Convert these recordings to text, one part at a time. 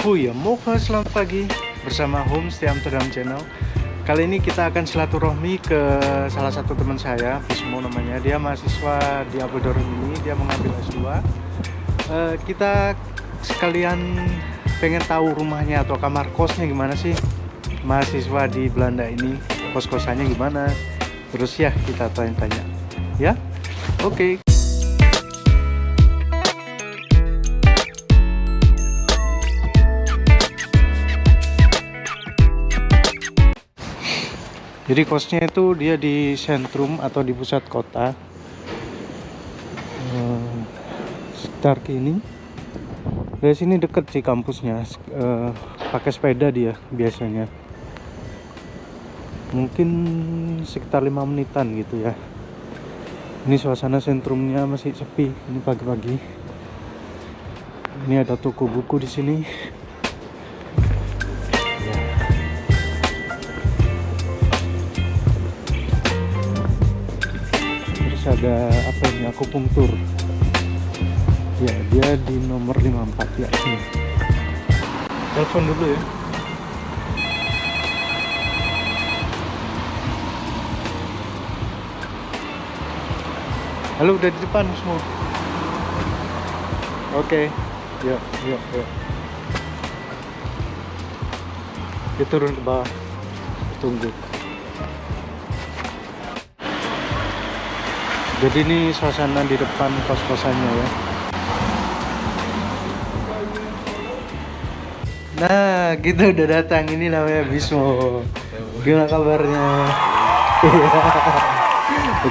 Selamat pagi bersama Homestay Amsterdam Channel. Kali ini kita akan silaturahmi ke salah satu teman saya, Bismo namanya. Dia mahasiswa di Apeldoorn ini, dia mengambil S2. Kita sekalian pengen tahu rumahnya atau kamar kosnya gimana sih mahasiswa di Belanda ini, kos-kosannya gimana. Terus ya kita tanya-tanya. Ya, oke. Jadi kosnya itu dia di sentrum atau di pusat kota, sekitar ini. Dari sini deket sih kampusnya, pakai sepeda dia biasanya. Mungkin sekitar 5 menitan gitu ya. Ini suasana sentrumnya masih sepi, ini pagi-pagi. Ini ada toko buku di sini. Ada apa ini, akupunktur ya, dia di nomor 54 ya. Sini telepon dulu ya. Halo, udah di depan semua. Oke, yuk. Dia turun ke bawah, tunggu. Jadi ini suasana di depan kos-kosannya ya. Nah, kita udah datang. Ini namanya Bismo. Gimana kabarnya?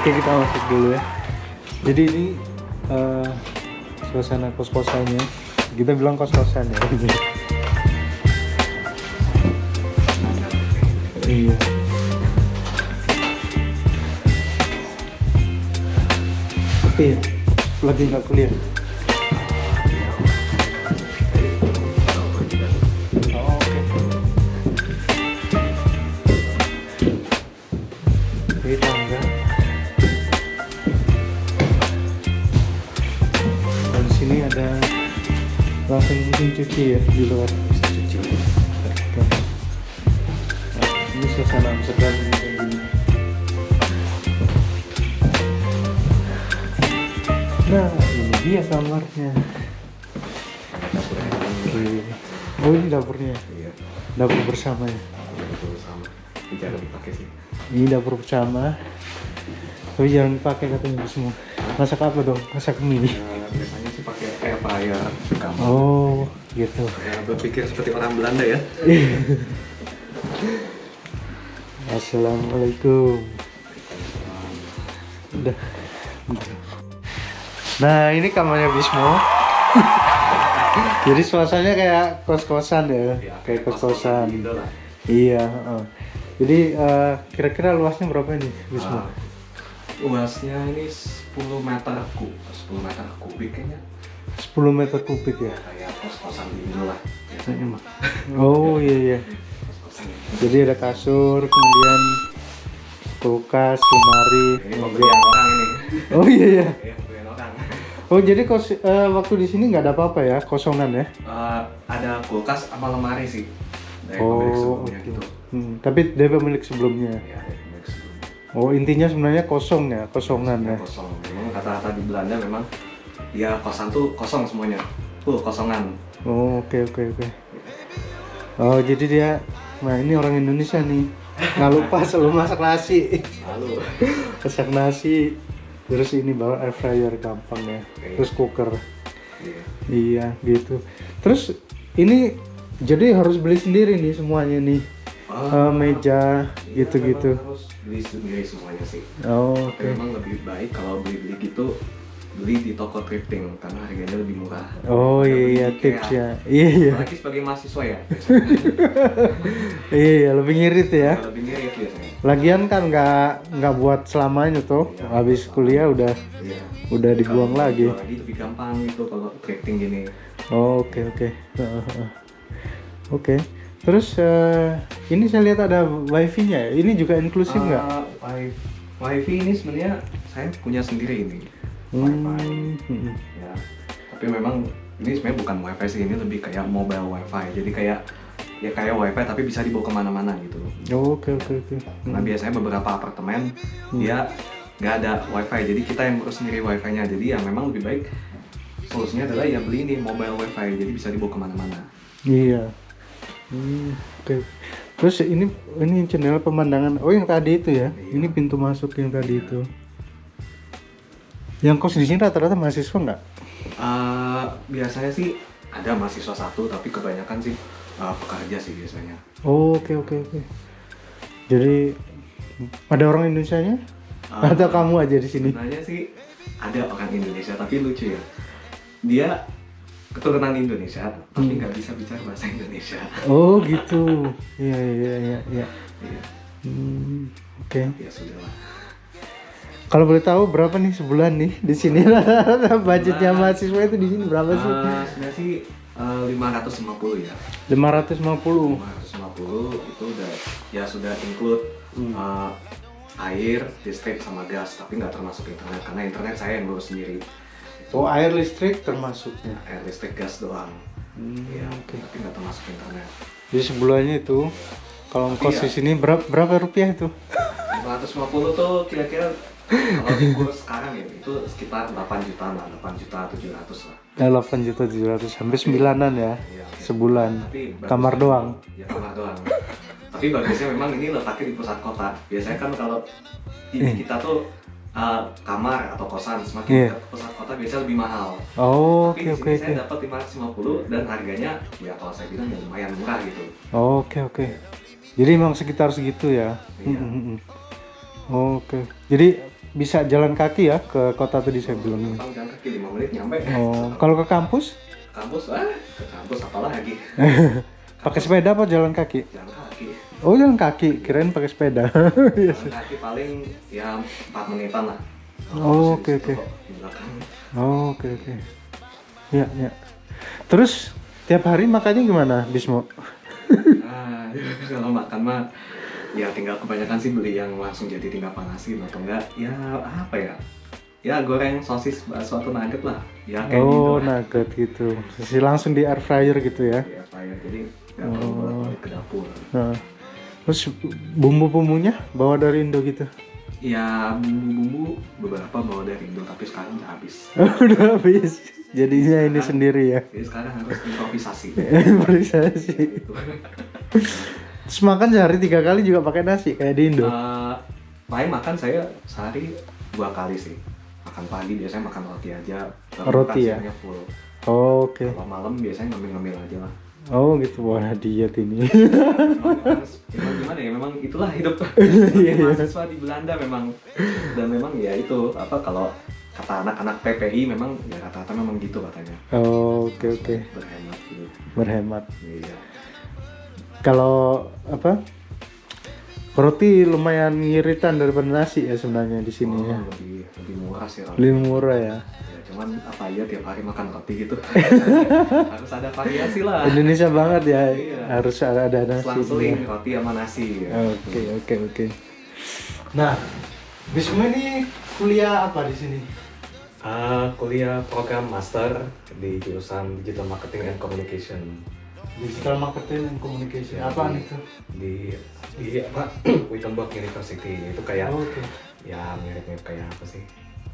Oke, kita masuk dulu ya. Jadi ini suasana kos-kosannya. Kita bilang kos-kosan ya. Iya. Iya, lagi nggak kuliah. Oh, oke. Ini tangga. Dan di sini ada langsung mesin cuci ya di luar. Cuci. Nah, ini suasana Amsterdam ini. Nah, ini dia kamarnya. Oke. Oh, ini dapurnya. Iya. Dapur bersama ya. Dapur bersama. Ini jarang dipakai sih. Ini dapur bersama. Tapi jarang dipakai katanya semua. Masak apa dong? Masak mie. Biasanya sih pakai air fryer di kamar. Oh, gitu. Ya, berpikir seperti orang Belanda ya. Assalamualaikum. Udah. Nah, ini kamarnya Bismo. Jadi suasananya kayak kos-kosan ya, kayak kos-kosan. Gitu lah. Iya. Jadi kira-kira luasnya berapa ini Bismo? Luasnya ini 10 meter kubik kayaknya. 10 meter kubik ya. Kayak kos-kosan di Indo lah biasanya mah. Oh iya. Kos-kosan. Jadi ada kasur, kemudian kulkas, lemari, Ini meja. pemberian orang ini. Oh iya. Iya, pemberian orang. Oh jadi waktu di sini nggak ada apa-apa ya, kosongan ya? Ada kulkas sama lemari sih dari pemilik sebelumnya oke. gitu. Tapi dari pemilik sebelumnya. Ya, dari pemilik sebelumnya. Oh intinya sebenarnya kosong ya, kosongan ya. Kosong. Memang kata-kata di Belanda memang ya kosan tuh kosong semuanya. Kosongan. Oh oke. Oh jadi dia, nah ini orang Indonesia nih, nggak lupa selalu masak nasi. Lalu Masak nasi, terus ini bawa air fryer gampang ya, terus cooker. Iya gitu. Terus ini jadi harus beli sendiri nih semuanya nih, meja gitu-gitu. Harus beli sendiri semuanya sih. Oh Tapi oke. memang lebih baik kalau beli gitu beli di toko thrifting karena harganya lebih murah. Oh iya Lebih tips kayak- ya. Iya. Apalagi sebagai mahasiswa ya. Iya lebih ngirit ya. Lebih ngirit biasanya. Lagian kan nggak buat selamanya tuh. Habis kuliah udah Iya. dibuang Kalau lagi. dijual lagi lebih gampang gitu kalau thrifting gini. Oh, oke. Oke. Terus ini saya lihat ada wifi-nya ya. Ini juga inklusif nggak? Wifi ini sebenarnya saya punya sendiri ini. Wifi. Ya. Tapi memang ini sebenarnya bukan wifi sih, ini lebih kayak mobile wifi. Jadi kayak ya kayak wifi tapi bisa dibawa kemana-mana gitu. Oke. Nah biasanya beberapa apartemen dia nggak ada wifi, jadi kita yang ngurus sendiri wifi-nya. Jadi ya memang lebih baik solusinya adalah ya beli ini mobile wifi, jadi bisa dibawa kemana-mana. Iya. Oke. Terus ini jendela pemandangan. Oh yang tadi itu ya? Iya. Ini pintu masuk yang tadi itu. Yang kos di sini rata-rata mahasiswa nggak? Biasanya sih ada mahasiswa satu, tapi kebanyakan sih pekerja sih biasanya. Oh, oke. Jadi ada orang Indonesianya? Atau kamu aja di sini? Sebenarnya sih ada orang Indonesia, tapi lucu ya. Dia keturunan Indonesia, tapi nggak bisa bicara bahasa Indonesia. Oh gitu. Iya. Iya. Oke. Ya sudah lah. Kalau boleh tahu berapa nih sebulan nih di sini rata-rata budgetnya mahasiswa itu di sini berapa sih? Sebenarnya sih 550 ya. 550. 550 itu udah ya sudah include air, listrik sama gas, tapi nggak termasuk internet karena internet saya yang ngurus sendiri. Oh air listrik termasuknya? Air listrik gas doang. Ya, Oke. tapi nggak termasuk internet. Jadi sebulannya itu kalau Tapi kos ya- di sini berapa rupiah itu? 550 tuh kira-kira kalau di kurs sekarang ya itu sekitar 8 jutaan lah, 8.700.000 lah. 8.700.000 sampai 9-an ya Iya. sebulan. Tapi Kamar bagusnya- doang. Ya kamar doang. Tapi bagusnya memang ini letaknya di pusat kota. Biasanya kan kalau kita tuh kamar atau kosan semakin Iya. dekat ke pusat kota biasanya lebih mahal. Oh, Tapi oke. di sini saya dapat 550 dan harganya ya kalau saya bilang ya lumayan murah gitu. Oke. Jadi emang sekitar segitu ya. Iya. Oke. Jadi bisa jalan kaki ya ke kota tadi saya bilang. Gampang jalan kaki 5 menit nyampe. Oh, kalau ke kampus Kampus ke kampus apalagi? pakai sepeda apa jalan kaki? Jalan kaki. Oh, jalan kaki. Kirain pakai sepeda. Jalan kaki paling ya 4 menitan lah. Oh, Di oke. situ kok, di belakang. Oh, oke. Ya. Terus tiap hari makannya gimana, Bismo? Kalau makan mah ya tinggal kebanyakan sih beli yang langsung jadi tinggal panasin atau enggak ya apa ya? Ya goreng sosis bakso atau nugget lah. Ya kayak gitu Oh, lah. nugget gitu. Langsung di air fryer gitu ya. Di air fryer, jadi nggak perlu bolak-balik ke dapur. Nah, terus bumbu-bumbunya bawa dari Indo gitu. Ya bumbu-bumbu beberapa bawa dari Indo tapi sekarang udah habis. Udah habis. Jadinya ini sendiri ya. Jadi sekarang harus improvisasi. Improvisasi. Gitu. Terus makan sehari 3 kali juga pakai nasi kayak di Indo. Paling makan saya sehari 2 kali sih. Makan pagi biasanya makan roti aja. Baru Roti makan ya? siangnya full. Oke. Kalau malam biasanya ngemil-ngemil aja lah. Oh gitu, wah diet ini. Memang gimana ya, memang itulah hidup Iya. mahasiswa di Belanda memang. Dan memang ya itu apa kalau kata anak-anak PPI memang ya rata-rata memang gitu katanya. Oke. Berhemat gitu. Berhemat. Iya. Kalau apa? Roti lumayan ngiritan daripada nasi ya sebenarnya di sini ya. Lebih murah sih roti. Lebih murah ya. Ya, cuman apa ya tiap hari makan roti gitu. Harus ada variasi lah. Indonesia banget ya. Iya. Harus ada nasi. Selang-seling roti sama nasi. Ya. Oke. Nah, Bismo ini kuliah apa di sini? Kuliah program master di jurusan Digital Marketing and Communication Digital Marketing and Communication. Apaan itu? di apa Wittenberg University. Itu kayak Oke. ya mirip-mirip kayak apa sih?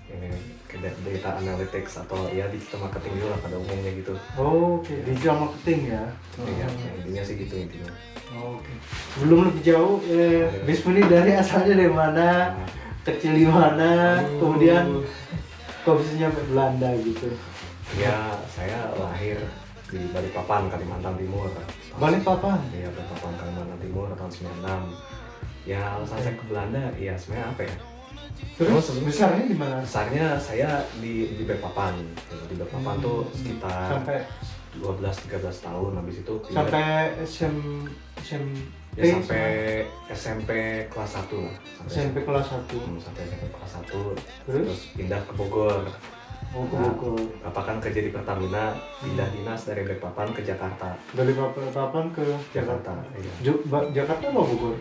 Ini kayak data analytics atau ya digital marketing juga lah pada umumnya gitu. Oke, digital marketing ya. Iya, intinya sih gitu intinya. Oke. Sebelum lebih jauh, Bismo ini dari asalnya dari mana? Kecil di mana? Kemudian kok bisa nyampe Belanda gitu? Ya, saya lahir di Balikpapan, Kalimantan Timur. Balikpapan? Iya, Balikpapan, Kalimantan Timur tahun 96. Ya, alasan saya ke Belanda, ya sebenarnya apa ya? Terus besarnya di mana? Besarnya saya di Balikpapan. Di Balikpapan tuh sekitar Sampai 12-13 tahun, habis itu pindah- sampai ya sampai SMP kelas 1 lah. SMP kelas 1. Sampai SMP kelas 1. Terus? Terus pindah ke Bogor. Oh, ke Bogor. Bapak kan kerja di Pertamina, pindah dinas dari Balikpapan ke Jakarta. Dari Balikpapan ke Jakarta, iya. Jakarta apa Bogor?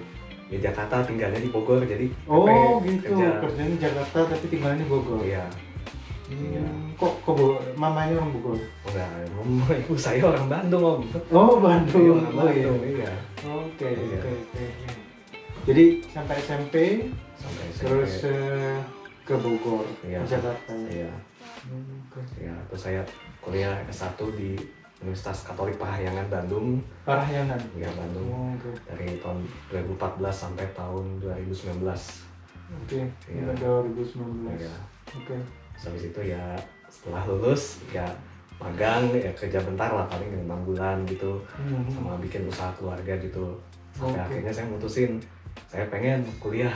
Ya Jakarta tinggalnya di Bogor, jadi Oh PP gitu, kerjanya di Jakarta tapi tinggalnya di Bogor. Iya. Iya. Kok mamanya orang Bogor? Enggak, ibu saya orang Bandung om. Oh, Iya, Bandung. orang Bandung, iya. Oke. Iya. Jadi sampai SMP, Sampai SMP. terus ke Bogor, Iya. ke Jakarta. Iya, Oke. ya. Terus saya kuliah S1 di Universitas Katolik Parahyangan Bandung. Parahyangan. Ya, Bandung. Oke. Dari tahun 2014 sampai tahun 2019. Oke. Iya. 2019. Iya. Oke. Terus habis itu ya setelah lulus ya magang ya kerja bentar lah paling 6 bulan gitu, sama bikin usaha keluarga gitu. Sampai Oke. akhirnya saya mutusin saya pengen kuliah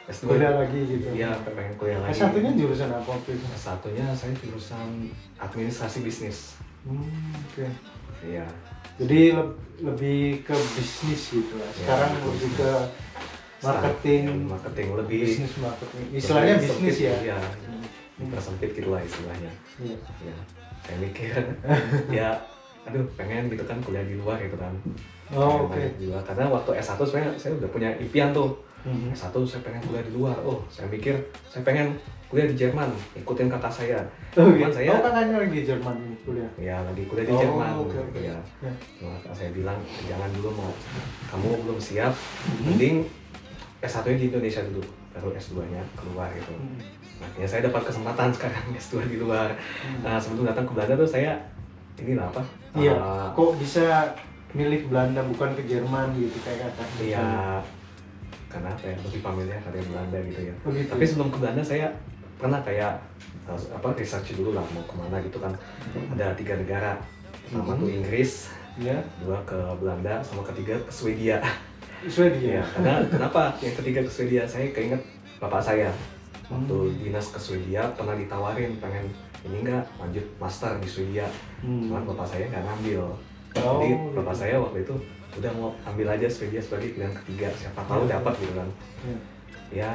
S2. Kuliah lagi gitu. Iya, pengen kuliah lagi. S1-nya jurusan apa waktu itu? S1-nya saya jurusan administrasi bisnis. Oke. Iya. Jadi lebih ke bisnis gitu lah. Sekarang Ya, lebih ke marketing, marketing lebih bisnis marketing. Istilahnya lebih bisnis sempit, ya. Iya. Dipersempit gitu lah istilahnya. Iya. Ya, saya mikir ya aduh pengen gitu kan kuliah di luar gitu kan. Oh, Pengen oke. di luar. Karena waktu S1 sebenarnya saya udah punya impian tuh. Mhm. S1 saya pengen kuliah di luar. Oh, saya mikir saya pengen kuliah di Jerman, ikutin kakak saya. Oh, Cuman gitu. saya Kakaknya lagi di Jerman ini kuliah. ya lagi kuliah di Oh, Jerman oke, gitu oke. ya. Ya. Cuma saya bilang jangan dulu, mau kamu belum siap, Mhm. mending S1-nya di Indonesia dulu, baru S2-nya keluar gitu. Akhirnya saya dapat kesempatan sekarang S2 di luar. Nah, sebelum datang ke Belanda tuh saya inilah apa? Iya. eh, Kok bisa milih Belanda bukan ke Jerman gitu kayak kakak? Iya, karena apa ya, lebih familiar karya Belanda gitu ya. Oh, gitu. Tapi sebelum ke Belanda saya pernah kayak research dulu lah mau kemana gitu kan. Ada 3 negara. Pertama tuh Inggris, Ya. 2 ke Belanda, sama ketiga ke Swedia. Swedia. Ya, karena kenapa yang ketiga ke Swedia? Saya keinget bapak saya waktu dinas ke Swedia pernah ditawarin pengen ini enggak lanjut master di Swedia. Cuman bapak saya nggak ngambil. Oh, Jadi gitu. bapak saya waktu itu udah mau ambil aja Swedia sebagai pilihan ketiga, siapa tahu dapat gitu kan. Ya. Ya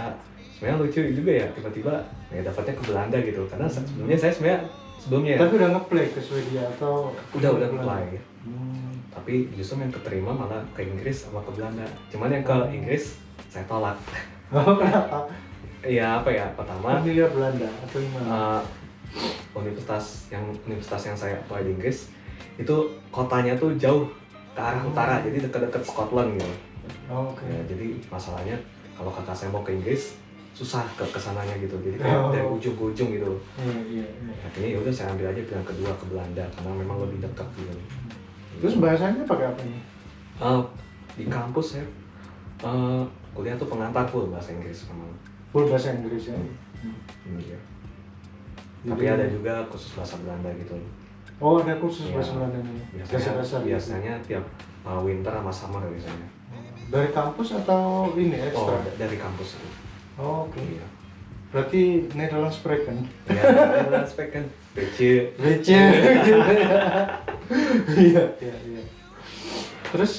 sebenarnya lucu juga ya, tiba-tiba ya dapatnya ke Belanda gitu, karena sebelumnya saya sebelumnya Tapi udah nge-play ke Swedia atau udah ke apply, Hmm. tapi justru yang keterima malah ke Inggris sama ke Belanda. Cuman yang ke Inggris saya tolak. Oh, kenapa? Ya apa ya, pertama Familiar Belanda atau gimana? universitas yang saya apply di Inggris itu kotanya tuh jauh ke arah utara, jadi dekat-dekat Scotland gitu. Oke. Ya, jadi masalahnya kalau kakak saya mau ke Inggris susah ke kesananya gitu, jadi kayak dari ujung ke ujung gitu. Iya. Akhirnya ya udah saya ambil aja pilihan kedua ke Belanda karena memang lebih dekat gitu. Terus bahasanya pakai apa nih? Di kampus saya kuliah tuh pengantar full bahasa Inggris memang. Full bahasa Inggris ya. Iya. Jadi- Tapi ada juga khusus bahasa Belanda gitu. Oh, ada khusus Iya. bahasa Belanda nih. Dasar-dasar gitu. Biasanya tiap winter sama summer biasanya. Dari kampus atau ini Oh, ekstra? dari kampus itu. Oh, oke. Iya. Berarti Nederlands spreken. Ya, Nederlands spreken. BC. BC. Iya. Terus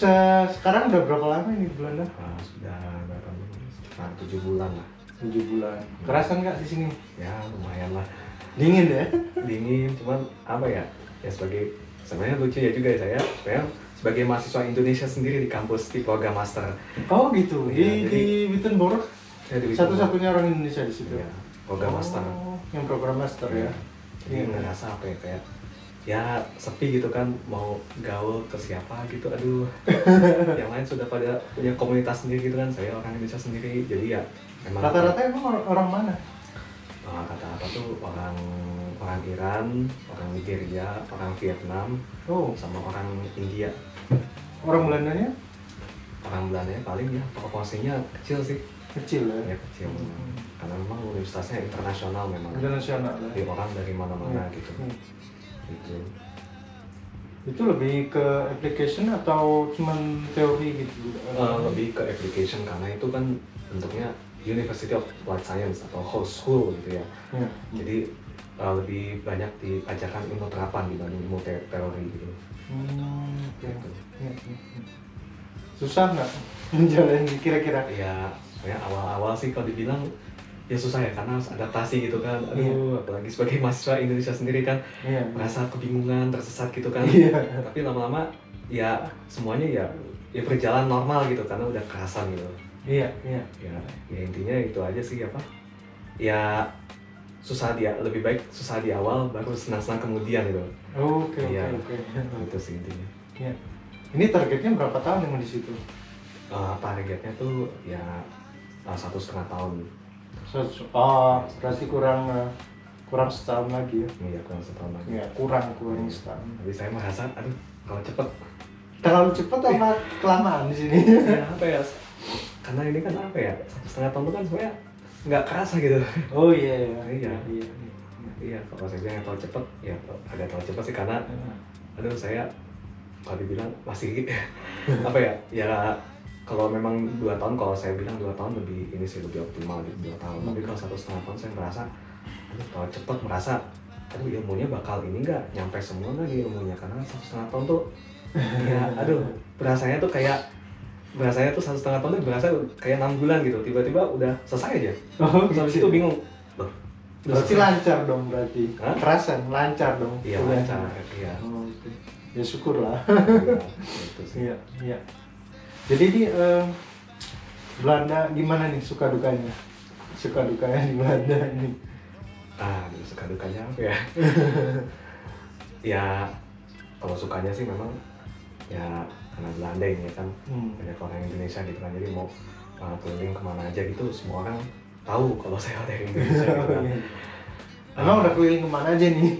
sekarang udah berapa lama ini di Belanda? Sudah berapa bulan? Sekitar 7 bulan lah. 7 bulan. Kerasan nggak di sini? Ya, lumayan lah. Dingin ya? Dingin, cuman apa ya? Ya sebenarnya lucu ya juga ya saya sebagai mahasiswa Indonesia sendiri di kampus di program master. Oh gitu. Iya, Di Wittenborg Saya di satu-satunya orang Indonesia di situ. ya, program master. Yang program master ya. Jadi ngerasa apa ya, kayak ya sepi gitu kan, mau gaul ke siapa gitu, aduh. Yang lain sudah pada punya komunitas sendiri gitu kan, saya orang Indonesia sendiri, jadi ya memang Rata-rata emang orang mana? kata apa tuh orang Iran, orang Nigeria, orang Vietnam, Oh, sama orang India. orang Belandanya Orang Belandanya paling ya proporsinya kecil sih, kecil ya. ya kecil memang. Karena memang universitasnya internasional memang. Internasional ya. Jadi orang dari mana-mana gitu. Hmm. Gitu. Itu lebih ke application atau cuman teori gitu? Lebih ke application karena itu kan bentuknya University of Applied Science atau host school gitu ya. Ya. Jadi lebih banyak diajarkan ilmu terapan dibanding ilmu teori gitu. Oke. Gitu. Ya. Susah nggak menjalani kira-kira? Ya, sebenarnya awal-awal sih kalau dibilang ya susah ya karena harus adaptasi gitu kan. Aduh, apalagi sebagai mahasiswa Indonesia sendiri kan Iya. merasa kebingungan, tersesat gitu kan. Iya. Tapi lama-lama ya semuanya ya berjalan normal gitu karena udah kerasan gitu. Iya. Ya intinya itu aja sih apa. Ya lebih baik susah di awal baru senang-senang kemudian gitu. Oke. Itu sih intinya. Ya. Ini targetnya berapa tahun emang di situ? Targetnya tuh ya 1,5 tahun. Berarti kurang setahun lagi ya? Iya, kurang setahun lagi. Ya, kurang setahun. Tapi saya merasa, aduh, kalau cepet. Terlalu cepat apa kelamaan di sini? Ya, apa ya? Karena ini kan apa ya? 1,5 tahun itu kan sebenarnya nggak kerasa gitu. Oh iya. Iya, kalau saya bilang terlalu cepet, ya agak terlalu cepet sih karena, aduh saya kalau dibilang masih apa ya? Ya kalau memang 2 tahun, kalau saya bilang 2 tahun lebih ini sih lebih optimal gitu 2 tahun. Tapi kalau 1,5 tahun saya merasa, aduh terlalu cepet, merasa, aduh ilmunya bakal ini nggak nyampe semua nggak nih ilmunya, karena 1,5 tahun tuh, ya aduh berasanya tuh 1,5 tahun tuh berasa kayak 6 bulan gitu, tiba-tiba udah selesai aja. Terus habis itu bingung, loh. Berarti lancar dong berarti. Hah? Kerasan lancar dong. Iya lancar, iya. Oke. Ya syukurlah. Itu sih. Iya. Jadi di Belanda gimana nih suka dukanya? Suka dukanya di Belanda ini. Suka dukanya apa ya? Ya kalau sukanya sih memang ya karena Belanda ini kan banyak orang Indonesia gitu kan, jadi mau keliling kemana aja gitu semua orang tahu kalau saya dari Indonesia gitu kan. Emang udah keliling kemana aja nih?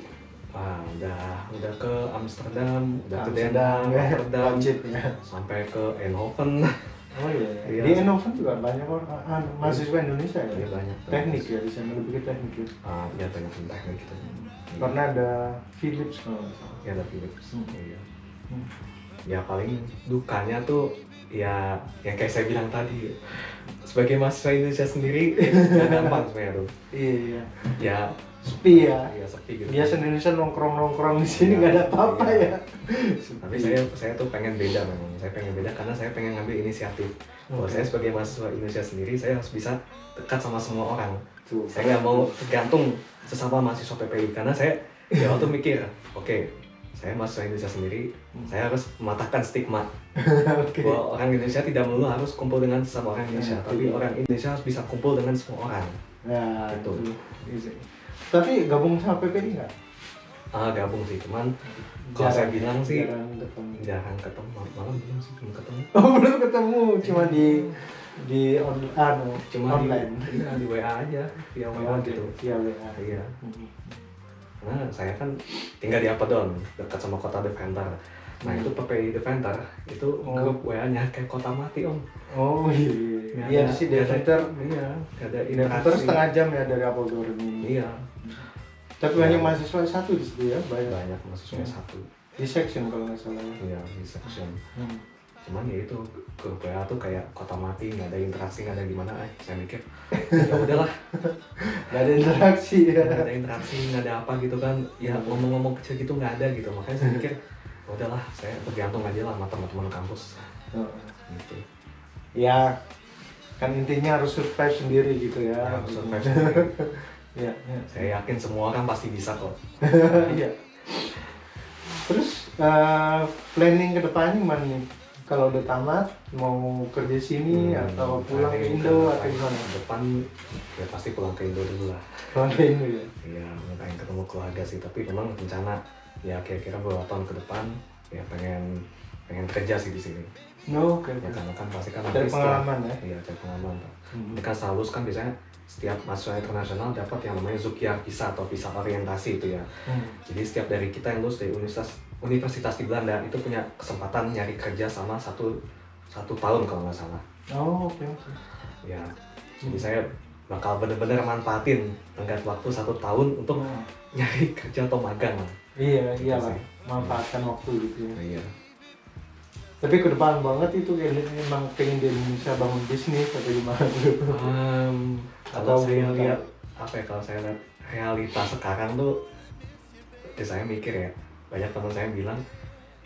Udah ke Amsterdam, udah ke Den Amsterdam, Haag, Rotterdam, wajib ya. sampai ke Eindhoven. Oh iya. Iya. Di Eindhoven juga banyak orang mahasiswa Indonesia ya. Iya banyak. Teknik ya di sana, lebih ke teknik ya. Ya banyak teknik gitu. Karena ada Philips kalau nggak salah. Ya ada Philips. Iya. Hmm. Ya paling dukanya tuh ya yang kayak saya bilang tadi, sebagai mahasiswa Indonesia sendiri nggak gampang sebenarnya tuh. Iya. Ya Sepi ya. Iya sepi gitu. Biasa Indonesia nongkrong di sini nggak ada apa-apa ya. Tapi saya tuh pengen beda memang. Saya pengen beda karena saya pengen ngambil inisiatif. Kalau saya sebagai mahasiswa Indonesia sendiri, saya harus bisa dekat sama semua orang. Tuh. Saya nggak mau tergantung sesama mahasiswa PPI karena saya ya waktu mikir, oke, saya mahasiswa Indonesia sendiri, saya harus mematahkan stigma bahwa orang Indonesia tidak melulu harus kumpul dengan sesama orang Indonesia, tapi orang Indonesia harus bisa kumpul dengan semua orang. Nah, Gitu. Tapi gabung sama PPI nggak? Gabung sih, cuman kalau saya bilang sih jarang ketemu. jarang ketemu, malah belum sih belum ketemu. Oh belum ketemu, cuma Cuma online. di WA aja, via WA gitu. Via WA. Iya. Karena saya kan tinggal di Apeldoorn, dekat sama kota Deventer. Nah itu PPI Deventer, itu grup WA-nya kayak kota mati om. Oh iya. Iya sih Deventer. Iya, gak ada Deventer interaksi. setengah jam ya dari Apeldoorn ini. Iya. Tapi banyak mahasiswa satu di situ ya, Banyak mahasiswa satu. Di section kalau nggak salah. Iya, di section. Cuman ya itu grup WA tuh kayak kota mati, nggak ada interaksi, nggak ada gimana. Saya mikir, ya udahlah. Nggak ada interaksi ya. Nggak ada interaksi, nggak ada apa gitu kan. Ya ngomong-ngomong kecil gitu nggak ada gitu. Makanya saya mikir, ya udahlah, saya bergantung aja lah sama teman-teman kampus. Gitu. Ya, kan intinya harus survive sendiri gitu ya. Harus survive sendiri. Ya. Saya yakin semua orang pasti bisa kok. Iya. Terus planning ke depannya gimana nih? Kalau udah tamat mau kerja sini atau pulang ke Indo atau gimana? Depan ya pasti pulang ke Indo dulu lah. Pulang ke Indo ya. Iya, pengen ketemu keluarga sih, tapi memang rencana ya kira-kira beberapa tahun ke depan ya pengen kerja sih di sini. Oke. Ya karena kan pasti kan Cari pengalaman ya. Iya, cari pengalaman. Ini kan selalu kan biasanya setiap mahasiswa internasional dapat yang namanya Zukia visa atau visa orientasi itu ya. Jadi setiap dari kita yang lulus dari universitas di Belanda itu punya kesempatan nyari kerja sama satu tahun kalau nggak salah. Oh, oke. Ya, jadi saya bakal bener-bener manfaatin tenggat waktu 1 tahun untuk nyari kerja atau magang lah. Iya Gitu lah. sih. Manfaatkan waktu gitu ya. Iya. Tapi ke depan banget itu kayak emang pengen di Indonesia bangun bisnis atau gimana tuh? Kalau Atau saya belum lihat kalau saya lihat realitas sekarang tuh, ya saya mikir ya banyak teman saya bilang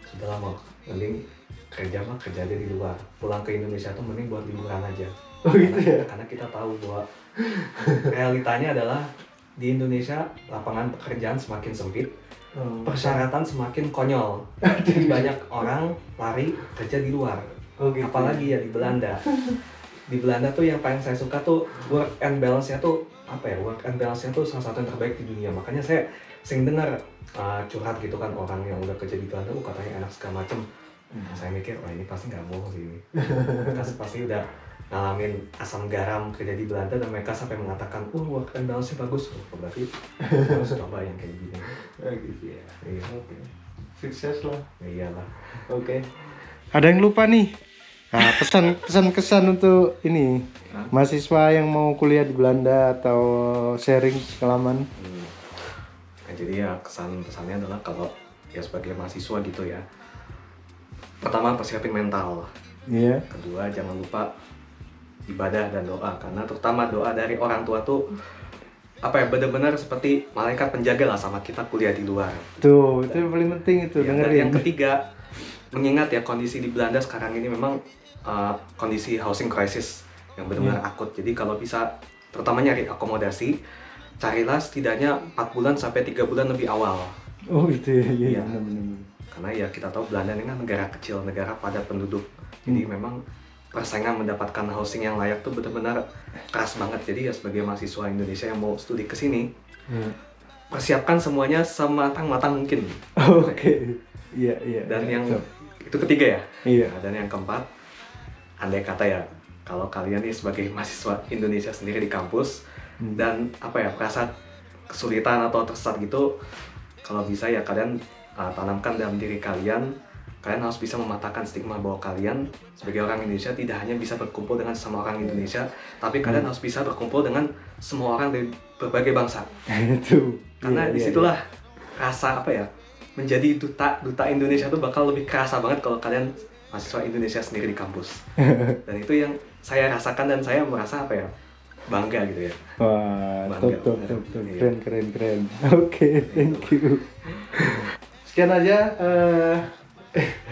sudah lama mending kerja aja di luar, pulang ke Indonesia tuh mending buat liburan aja. Oh gitu ya? Karena kita tahu bahwa realitanya adalah di Indonesia lapangan pekerjaan semakin sempit, persyaratan semakin konyol. Jadi banyak orang lari kerja di luar. Oh gitu. Apalagi ya di Belanda. di Belanda tuh yang paling saya suka tuh work and balance-nya tuh apa ya, work and balance-nya tuh salah satu yang terbaik di dunia. Makanya saya sering dengar curhat gitu kan orang yang udah kerja di Belanda, katanya enak segala macem. Saya mikir, wah ini pasti nggak bohong sih ini. Mereka pasti udah ngalamin asam garam kerja di Belanda dan mereka sampai mengatakan, work and balance-nya bagus. Berarti harus coba yang kayak gini. Gitu ya. Iya. Oke. Sukses lah. Iyalah. Oke. Ada yang lupa nih. Nah, pesan kesan untuk ini mahasiswa yang mau kuliah di Belanda atau sharing pengalaman. Nah, jadi ya kesannya adalah kalau ya sebagai mahasiswa gitu ya. Pertama persiapin mental. Iya. Kedua jangan lupa ibadah dan doa, karena terutama doa dari orang tua tuh apa ya, benar-benar seperti malaikat penjaga lah sama kita kuliah di luar. Tuh, itu yang paling penting itu, Ya, dan dengerin. yang ketiga, mengingat ya kondisi di Belanda sekarang ini memang kondisi housing crisis yang benar-benar akut. Jadi kalau bisa, terutama nyari akomodasi, carilah setidaknya 4 bulan sampai 3 bulan lebih awal. Oh itu ya, iya, Iya. benar-benar. Karena ya kita tahu Belanda ini kan negara kecil, negara padat penduduk. Jadi memang persaingan mendapatkan housing yang layak tuh benar-benar keras banget. Jadi ya sebagai mahasiswa Indonesia yang mau studi ke sini, persiapkan semuanya sematang-matang mungkin. Oke. Iya. Dan yang So, itu ketiga ya. Iya. Nah, dan yang keempat, andai kata ya, kalau kalian nih sebagai mahasiswa Indonesia sendiri di kampus dan apa ya, merasa kesulitan atau tersesat gitu, kalau bisa ya kalian tanamkan dalam diri kalian harus bisa mematahkan stigma bahwa kalian sebagai orang Indonesia tidak hanya bisa berkumpul dengan sama orang Indonesia, tapi kalian harus bisa berkumpul dengan semua orang dari berbagai bangsa. Itu. Karena Iya, disitulah rasa apa ya, menjadi duta Indonesia tuh bakal lebih kerasa banget kalau kalian mahasiswa Indonesia sendiri di kampus. Dan itu yang saya rasakan dan saya merasa apa ya, bangga gitu ya. Wah, Bangga. top. Iya. Keren. Oke, thank you. Sekian aja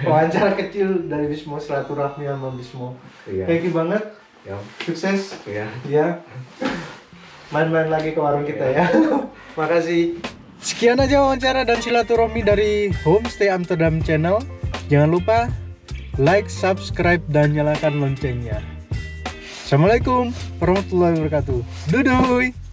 wawancara kecil dari Bismo, silaturahmi sama Bismo. Iya. Thank you banget. Ya. Sukses. Ya. Ya. Main-main lagi ke warung kita ya. Makasih. Sekian aja wawancara dan silaturahmi dari Homestay Amsterdam Channel. Jangan lupa like, subscribe, dan nyalakan loncengnya. Assalamualaikum warahmatullahi wabarakatuh. Duduy.